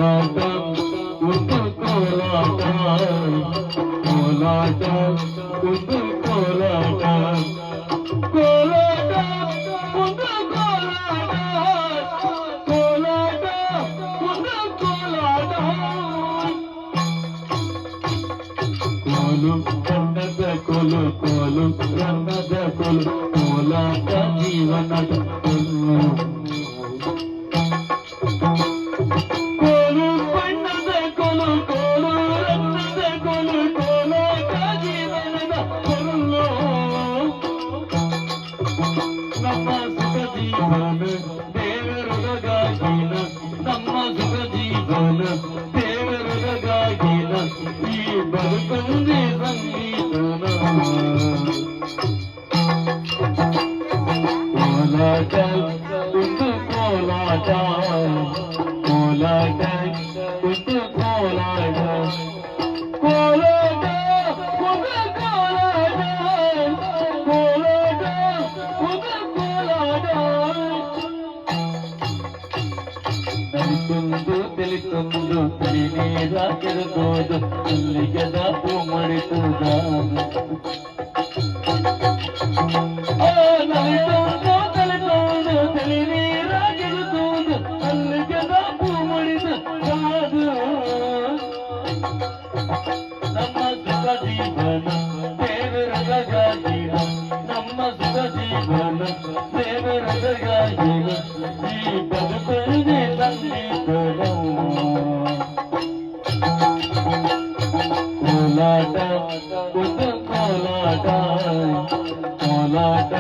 ಕೋಲಾಟ ಒಂದು ಕೋಲಾಟ ಕೋಲಾಟ ಒಂದು ಕೋಲಾಟ ಕೋಲಾಟ ಒಂದು ಕೋಲಾಟ ಕೋಲಾಟ ಒಂದು ಕೋಲಾಟ ಕೋಲು ಬಣ್ಣದ ಕೋಲು ಕೋಲು ಬಣ್ಣದ ಕೋಲು ಕೋಲಾಟ ಜೀವನದ ಕೋಲು ಕೋಲು ಬಣ್ಣದ ಕೋಲು ಕೋಲು ರತ್ನದ ಕೋಲು ಕೋಲಾಟ ಜೀವನದ ಕೋಲು ನಮ್ಮ ಸುಖ ಜೀವನ ದೇವರೊಳಗಾಗಿನ ನಮ್ಮ ಸುಖ ಜೀವನ ದೇವರೊಳಗಾಗಿನ ಈ ಬದುಕೊಂದೇ ಸಂಗೀತನ ಕೋಲಾಟ ಒಂದು ಕೋಲಾಟ ಕೋಲಾಟ ಒಂದು ಕೋಲಾಟ ಕೋಲಾಟ ಒಂದು ಕೋಲಾಟ ಕೋಲಾಟ ಒಂದು ಕೋಲಾಟ ತಿಳಿತೊಂದು ತಲೆ ನೀರ ಕೆರೆದೋದು ಅಲ್ಲಿಗೆದ ಹೂ ಮಾಡಿತುದ ನಲಿತೊಂದು ತಲೆತೊಂದು ತಲೆ ನೀರ ಕೆರೆದೋದು ಅಲ್ಲಿಗೆದ ಹೂ ಮಾಡಿದ ಕಾದು ನಮ್ಮ ಸುಖ ಜೀವನ ದೇವರಗಾಗಿನ ನಮ್ಮ ಸುಖ ಜೀವನ ದೇವರಗಾಗಿನ ಈ ಬದುಕುವುದೇ ಸಂಗೀತದ ಕೋಲಾಟ ಒಂದು ಕೋಲಾಟ ಕೋಲಾಟ